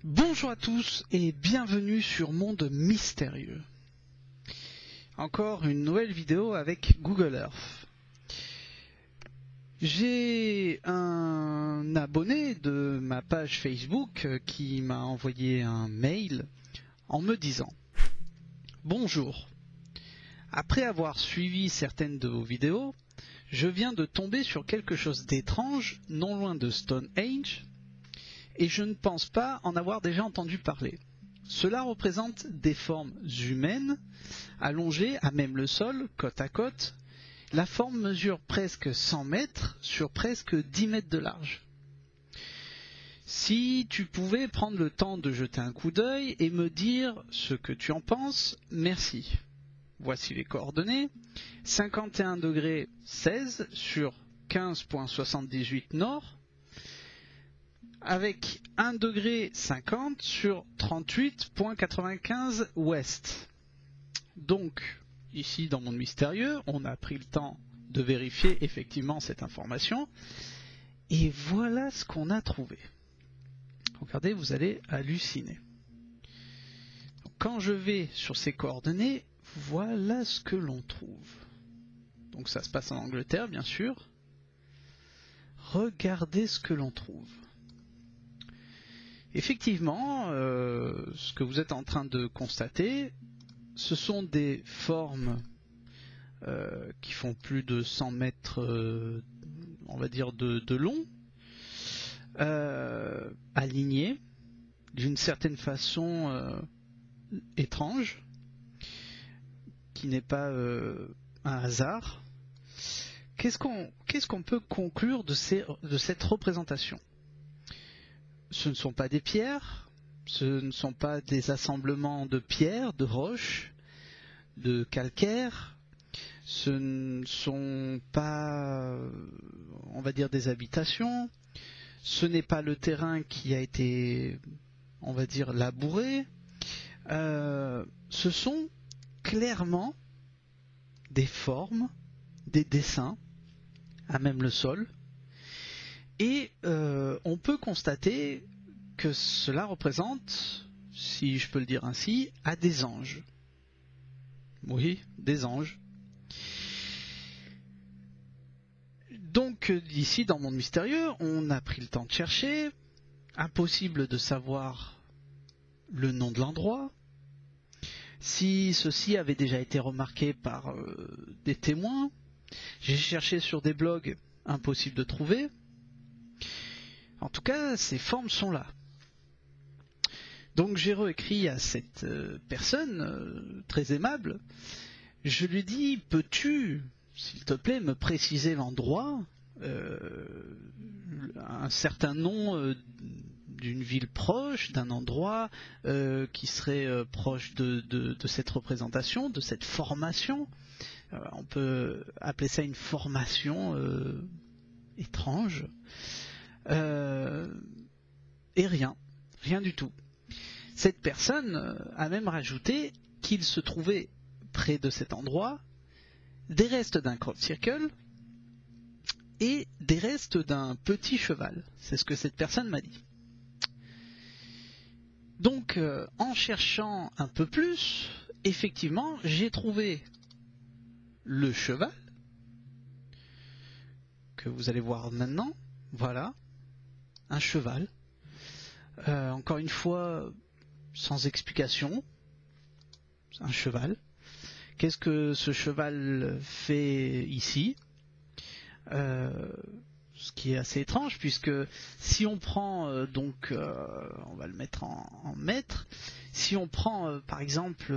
Bonjour à tous et bienvenue sur Monde Mystérieux. Encore une nouvelle vidéo avec Google Earth. J'ai un abonné de ma page Facebook qui m'a envoyé un mail en me disant « Bonjour, après avoir suivi certaines de vos vidéos, je viens de tomber sur quelque chose d'étrange non loin de Stonehenge. Et je ne pense pas en avoir déjà entendu parler. Cela représente des formes humaines, allongées à même le sol, côte à côte. La forme mesure presque 100 mètres sur presque 10 mètres de large. Si tu pouvais prendre le temps de jeter un coup d'œil et me dire ce que tu en penses, merci. Voici les coordonnées. 51 degrés 16 sur 15,78 nord. Avec 1 degré 50 sur 38,95 ouest. Donc, ici dans Monde Mystérieux, on a pris le temps de vérifier effectivement cette information. Et voilà ce qu'on a trouvé. Regardez, vous allez halluciner. Donc, quand je vais sur ces coordonnées, voilà ce que l'on trouve. Donc ça se passe en Angleterre, bien sûr. Regardez ce que l'on trouve. Effectivement, ce que vous êtes en train de constater, ce sont des formes qui font plus de 100 mètres, on va dire, de long, alignées d'une certaine façon étrange, qui n'est pas un hasard. Qu'est-ce qu'on peut conclure de cette représentation ? Ce ne sont pas des pierres, ce ne sont pas des assemblements de pierres, de roches, de calcaire, ce ne sont pas, on va dire, des habitations, ce n'est pas le terrain qui a été, on va dire, labouré, ce sont clairement des formes, des dessins, à même le sol. Et on peut constater que cela représente, si je peux le dire ainsi, à des anges. Oui, des anges. Donc ici, dans Monde Mystérieux, on a pris le temps de chercher. Impossible de savoir le nom de l'endroit. Si ceci avait déjà été remarqué par des témoins. J'ai cherché sur des blogs, impossible de trouver. En tout cas, ces formes sont là. Donc j'ai réécrit à cette personne très aimable. Je lui dis, peux-tu, s'il te plaît, me préciser l'endroit, un certain nom d'une ville proche, d'un endroit qui serait proche de cette représentation, de cette formation. On peut appeler ça une formation étrange. Et rien du tout. Cette personne a même rajouté qu'il se trouvait près de cet endroit des restes d'un crop circle et des restes d'un petit cheval. C'est ce que cette personne m'a dit. Donc, en cherchant un peu plus, effectivement, j'ai trouvé le cheval que vous allez voir maintenant. Voilà. Un cheval, encore une fois, sans explication, un cheval. Qu'est-ce que ce cheval fait ici ? Ce qui est assez étrange, puisque si on prend, on va le mettre en mètres, si on prend par exemple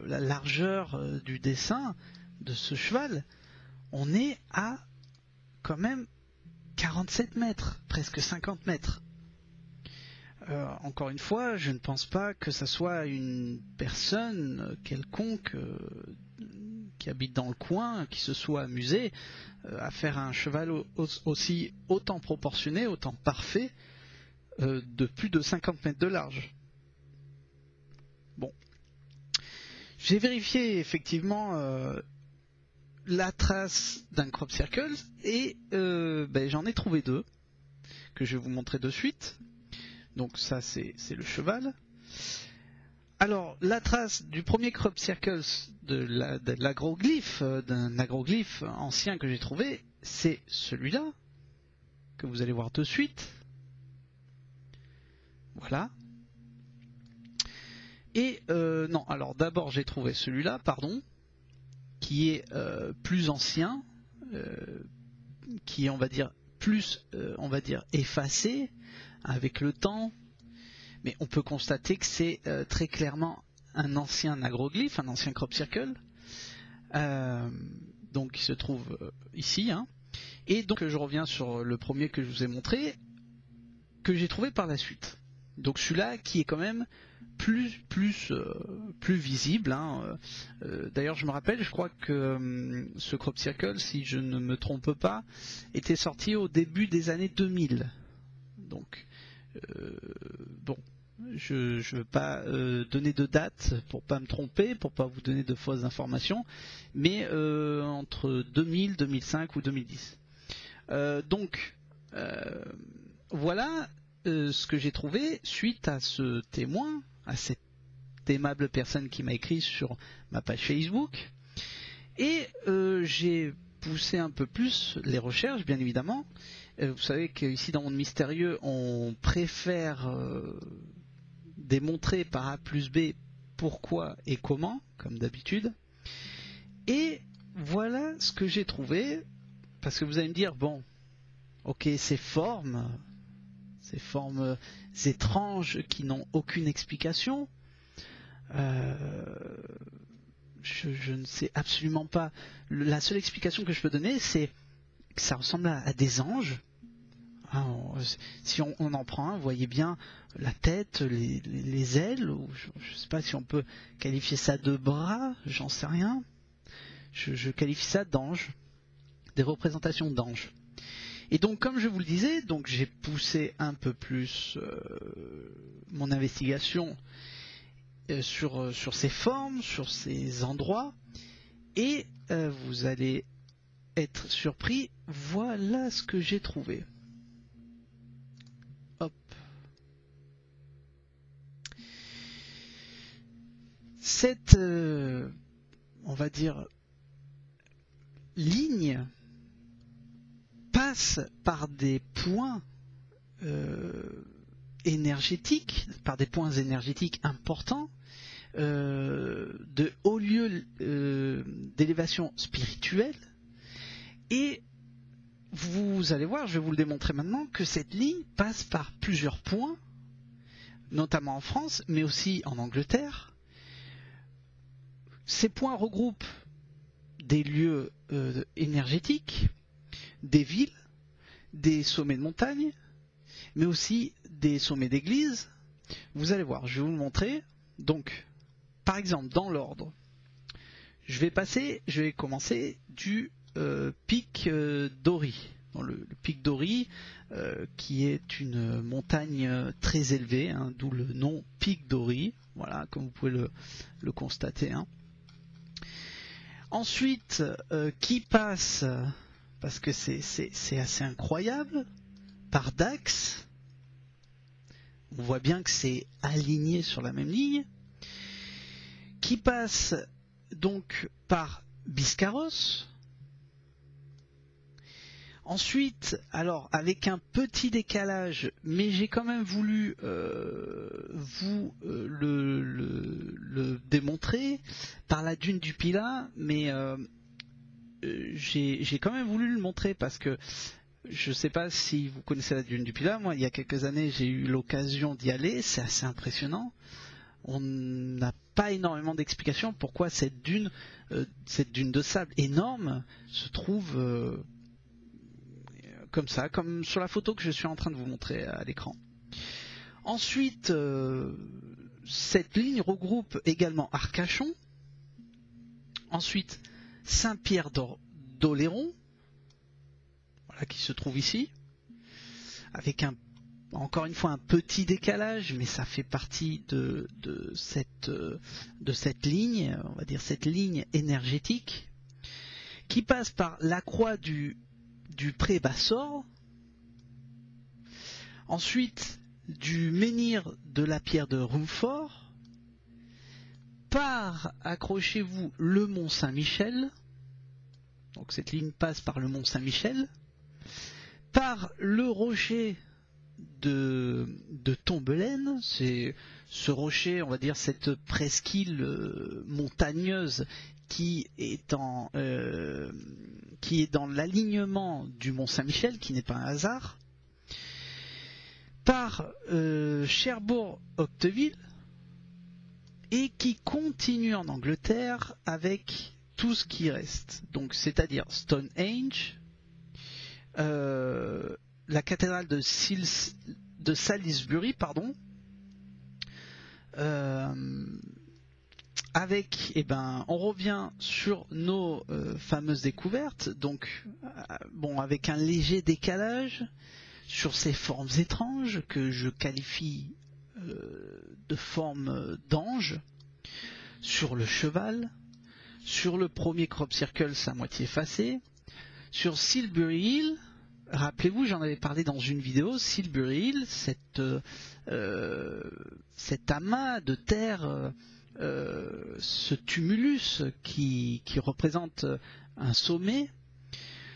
la largeur du dessin de ce cheval, on est à quand même 47 mètres, presque 50 mètres. Encore une fois, je ne pense pas que ce soit une personne quelconque qui habite dans le coin, qui se soit amusée à faire un cheval aussi autant proportionné, autant parfait, de plus de 50 mètres de large. Bon. J'ai vérifié effectivement la trace d'un crop circle et j'en ai trouvé deux que je vais vous montrer de suite. Donc ça c'est le cheval. Alors la trace du premier crop circles de l'agroglyphe, d'un agroglyphe ancien que j'ai trouvé, c'est celui-là, que vous allez voir de suite. Voilà. Et non, alors d'abord j'ai trouvé celui-là, pardon, qui est plus ancien, qui est on va dire plus effacé avec le temps, mais on peut constater que c'est très clairement un ancien agroglyphe, un ancien crop circle, donc qui se trouve ici, hein. Et donc je reviens sur le premier que je vous ai montré, que j'ai trouvé par la suite. Donc celui-là qui est quand même plus visible, hein. D'ailleurs je me rappelle, je crois que ce crop circle, si je ne me trompe pas, était sorti au début des années 2000. Donc bon, je ne veux pas donner de date pour pas me tromper, pour pas vous donner de fausses informations, mais entre 2000, 2005 ou 2010. Donc voilà ce que j'ai trouvé suite à ce témoin, à cette aimable personne qui m'a écrit sur ma page Facebook. Et j'ai poussé un peu plus les recherches, bien évidemment. Vous savez qu'ici dans Monde Mystérieux, on préfère démontrer par A plus B pourquoi et comment, comme d'habitude. Et voilà ce que j'ai trouvé, parce que vous allez me dire, bon, ok, ces formes étranges qui n'ont aucune explication, je ne sais absolument pas. La seule explication que je peux donner, c'est que ça ressemble à des anges. Si on en prend un, vous voyez bien la tête, les ailes, ou je ne sais pas si on peut qualifier ça de bras, j'en sais rien. Je qualifie ça d'anges, des représentations d'anges. Et donc, comme je vous le disais, donc j'ai poussé un peu plus mon investigation sur ces formes, sur ces endroits, et vous allez être surpris. Voilà ce que j'ai trouvé. Hop. Cette, on va dire, ligne passe par des points énergétiques, importants, de hauts lieux d'élévation spirituelle, et vous allez voir, je vais vous le démontrer maintenant, que cette ligne passe par plusieurs points, notamment en France, mais aussi en Angleterre. Ces points regroupent des lieux énergétiques, des villes, des sommets de montagne, mais aussi des sommets d'église. Vous allez voir, je vais vous le montrer. Donc, par exemple, dans l'ordre, je vais commencer du pic d'Ori. Le pic d'Ori, qui est une montagne très élevée, hein, d'où le nom pic d'Ori. Voilà, comme vous pouvez le constater, hein. Ensuite, qui passe, parce que c'est assez incroyable, par Dax. On voit bien que c'est aligné sur la même ligne. Qui passe donc par Biscarrosse. Ensuite, alors avec un petit décalage, mais j'ai quand même voulu vous le démontrer, par la dune du Pilat, mais j'ai quand même voulu le montrer parce que je ne sais pas si vous connaissez la dune du Pilat. Moi, il y a quelques années, j'ai eu l'occasion d'y aller. C'est assez impressionnant. On n'a pas énormément d'explications pourquoi cette dune de sable énorme se trouve comme ça, comme sur la photo que je suis en train de vous montrer à l'écran. Ensuite, cette ligne regroupe également Arcachon. Ensuite, Saint-Pierre d'Oléron, voilà, qui se trouve ici, avec encore une fois un petit décalage, mais ça fait partie de cette ligne, on va dire cette ligne énergétique, qui passe par la croix du Pré Bassor. Ensuite, du menhir de la pierre de Rumford par, accrochez-vous, le mont Saint-Michel. Donc cette ligne passe par le mont Saint-Michel, par le rocher de Tombelaine, c'est ce rocher, on va dire cette presqu'île montagneuse qui est dans l'alignement du mont Saint-Michel, qui n'est pas un hasard, par Cherbourg-Octeville, et qui continue en Angleterre avec tout ce qui reste. Donc, c'est-à-dire Stonehenge, la cathédrale de Salisbury, pardon, avec, on revient sur nos fameuses découvertes, donc, avec un léger décalage sur ces formes étranges que je qualifie de formes d'ange, sur le cheval, sur le premier crop circle à moitié effacé, sur Silbury Hill. Rappelez-vous, j'en avais parlé dans une vidéo, Silbury Hill, cet amas de terre, ce tumulus qui représente un sommet,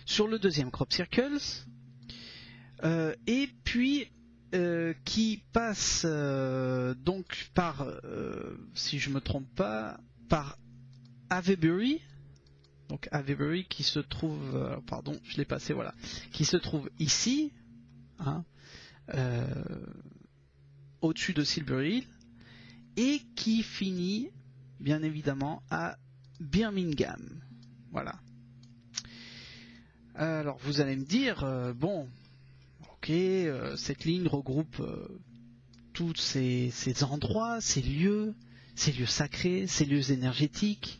sur le deuxième crop circle, et puis qui passe donc par, si je ne me trompe pas, par Avebury. Donc Avebury qui se trouve, pardon, je l'ai passé, voilà, qui se trouve ici, hein, au-dessus de Silbury Hill, et qui finit bien évidemment à Birmingham. Voilà. Alors vous allez me dire, bon, ok, cette ligne regroupe tous ces endroits, ces lieux sacrés, ces lieux énergétiques.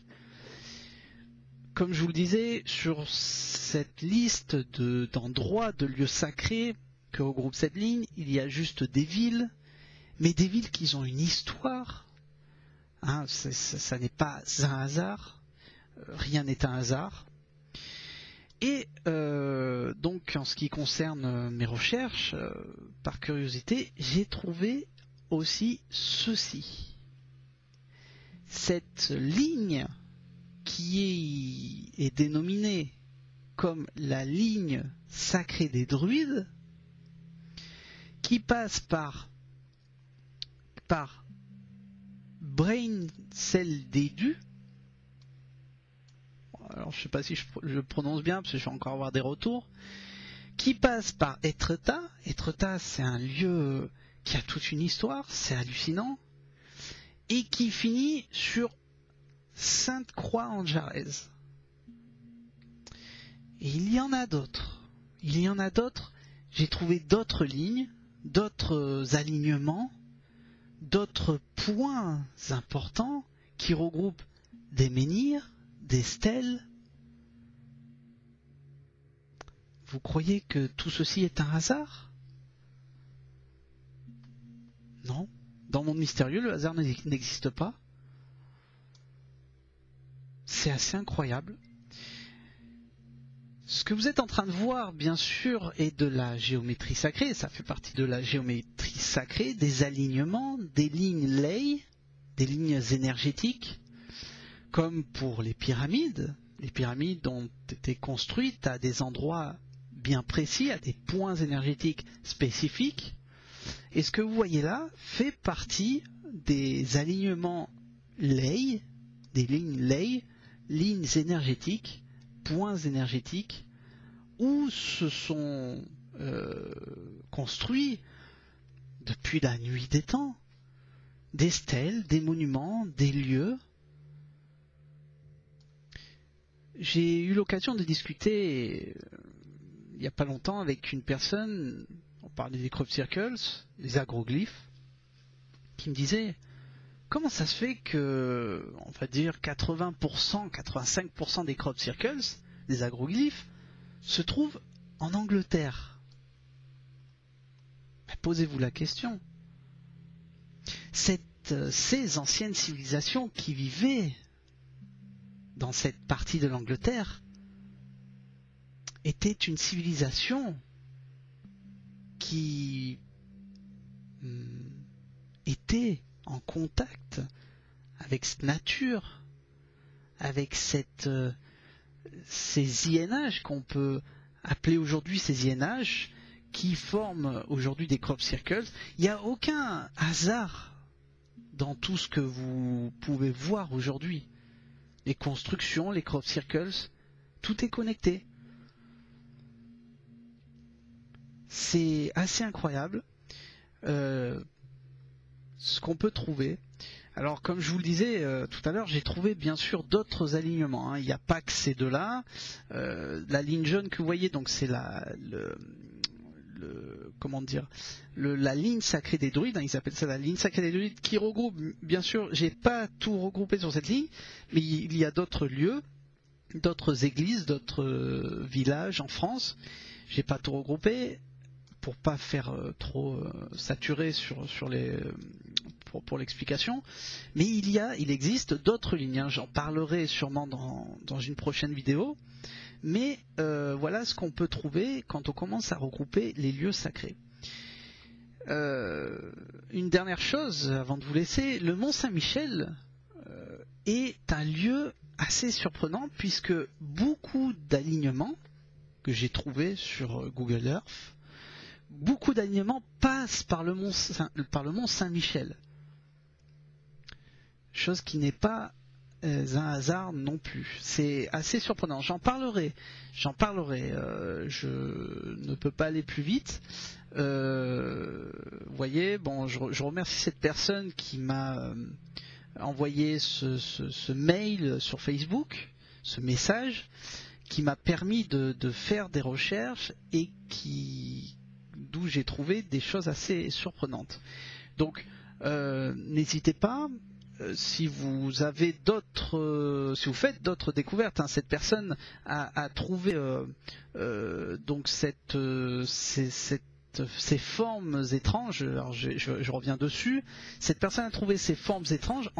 Comme je vous le disais, sur cette liste d'endroits, de lieux sacrés que regroupe cette ligne, il y a juste des villes, mais des villes qui ont une histoire. Hein, ça n'est pas un hasard, rien n'est un hasard. Et donc en ce qui concerne mes recherches, par curiosité, j'ai trouvé aussi ceci. Cette ligne qui est dénominée comme la ligne sacrée des druides, qui passe par Brainsel-Dedu. Alors je ne sais pas si je prononce bien parce que je vais encore avoir des retours, qui passe par Etretat. Etretat, c'est un lieu qui a toute une histoire, c'est hallucinant, et qui finit sur Sainte-Croix-en-Jarez. Et il y en a d'autres. J'ai trouvé d'autres lignes, d'autres alignements, d'autres points importants qui regroupent des menhirs, des stèles. Vous croyez que tout ceci est un hasard? Non. Dans Monde Mystérieux, le hasard n'existe pas. C'est assez incroyable. Ce que vous êtes en train de voir, bien sûr, est de la géométrie sacrée. Ça fait partie de la géométrie sacrée, des alignements, des lignes ley, des lignes énergétiques, comme pour les pyramides. Les pyramides ont été construites à des endroits bien précis, à des points énergétiques spécifiques. Et ce que vous voyez là fait partie des alignements ley, des lignes ley, lignes énergétiques, points énergétiques, où se sont construits depuis la nuit des temps des stèles, des monuments, des lieux. J'ai eu l'occasion de discuter il n'y a pas longtemps avec une personne, on parlait des crop circles, des agroglyphes, qui me disait comment ça se fait que, on va dire 80%, 85% des crop circles, des agroglyphes, se trouvent en Angleterre. Mais posez-vous la question. Ces anciennes civilisations qui vivaient dans cette partie de l'Angleterre était une civilisation qui été en contact avec cette nature, avec ces INH qu'on peut appeler aujourd'hui ces INH, qui forment aujourd'hui des crop circles. Il n'y a aucun hasard dans tout ce que vous pouvez voir aujourd'hui. Les constructions, les crop circles, tout est connecté. C'est assez incroyable ce qu'on peut trouver. Alors, comme je vous le disais tout à l'heure, j'ai trouvé bien sûr d'autres alignements. Il n'y a pas que ces deux-là. La ligne jaune que vous voyez, donc c'est la ligne sacrée des druides, ils appellent ça la ligne sacrée des druides, qui regroupe, bien sûr, j'ai pas tout regroupé sur cette ligne, mais il y a d'autres lieux, d'autres églises, d'autres villages en France. J'ai pas tout regroupé pour pas faire trop saturer pour l'explication, mais il existe d'autres lignes. J'en parlerai sûrement dans une prochaine vidéo. Mais voilà ce qu'on peut trouver quand on commence à regrouper les lieux sacrés. Une dernière chose avant de vous laisser, le Mont Saint-Michel est un lieu assez surprenant puisque beaucoup d'alignements que j'ai trouvés sur Google Earth, beaucoup d'alignements passent par le Mont Saint-Michel. Chose qui n'est pas un hasard non plus. C'est assez surprenant. J'en parlerai. Je ne peux pas aller plus vite. Vous voyez, bon, je remercie cette personne qui m'a envoyé ce mail sur Facebook, ce message, qui m'a permis de faire des recherches et d'où j'ai trouvé des choses assez surprenantes. Donc, n'hésitez pas. Si vous faites d'autres découvertes, cette personne a trouvé donc ces formes étranges. Alors je reviens dessus. Cette personne a trouvé ces formes étranges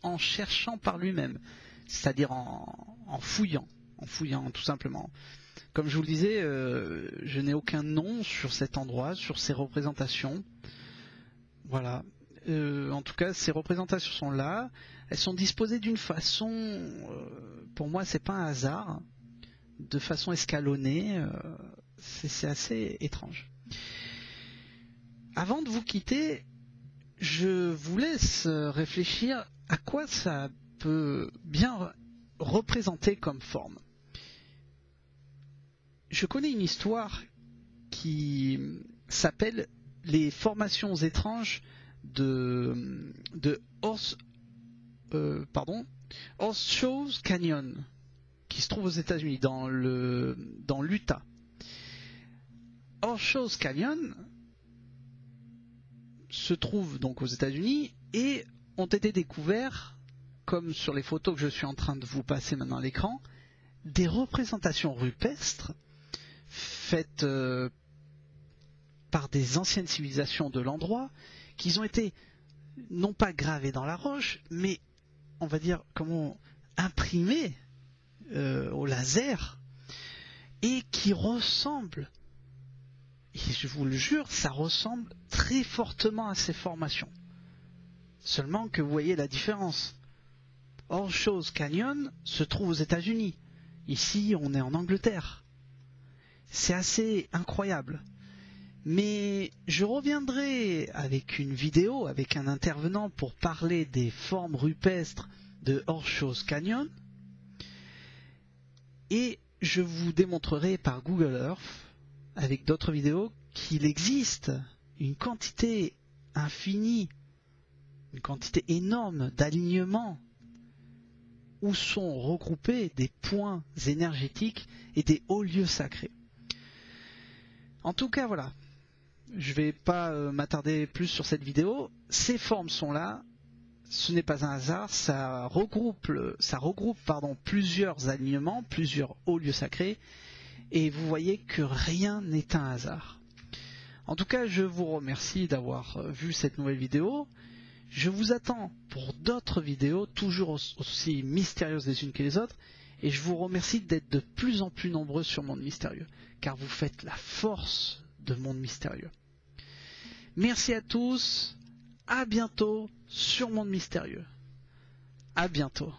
en cherchant par lui-même, c'est-à-dire en fouillant tout simplement. Comme je vous le disais, je n'ai aucun nom sur cet endroit, sur ces représentations. Voilà. En tout cas, ces représentations sont là. Elles sont disposées d'une façon, pour moi, c'est pas un hasard, de façon escalonnée. C'est assez étrange. Avant de vous quitter, je vous laisse réfléchir à quoi ça peut bien représenter comme forme. Je connais une histoire qui s'appelle les formations étranges de Horseshoe Canyon, qui se trouve aux États-Unis, dans l'Utah. Horseshoe Canyon se trouve donc aux États-Unis et ont été découverts, comme sur les photos que je suis en train de vous passer maintenant à l'écran, des représentations rupestres faites par des anciennes civilisations de l'endroit, qui ont été non pas gravées dans la roche, mais on va dire imprimées au laser, et qui ressemblent, et je vous le jure, ça ressemble très fortement à ces formations. Seulement que vous voyez la différence. Horseshoe Canyon se trouve aux États-Unis. Ici, on est en Angleterre. C'est assez incroyable. Mais je reviendrai avec une vidéo, avec un intervenant pour parler des formes rupestres de Horseshoe Canyon. Et je vous démontrerai par Google Earth, avec d'autres vidéos, qu'il existe une quantité infinie, une quantité énorme d'alignements où sont regroupés des points énergétiques et des hauts lieux sacrés. En tout cas, voilà. Je ne vais pas m'attarder plus sur cette vidéo. Ces formes sont là. Ce n'est pas un hasard. Ça regroupe plusieurs alignements, plusieurs hauts lieux sacrés. Et vous voyez que rien n'est un hasard. En tout cas, je vous remercie d'avoir vu cette nouvelle vidéo. Je vous attends pour d'autres vidéos, toujours aussi mystérieuses les unes que les autres. Et je vous remercie d'être de plus en plus nombreux sur Monde Mystérieux, car vous faites la force de Monde Mystérieux. Merci à tous. À bientôt sur Monde Mystérieux. À bientôt.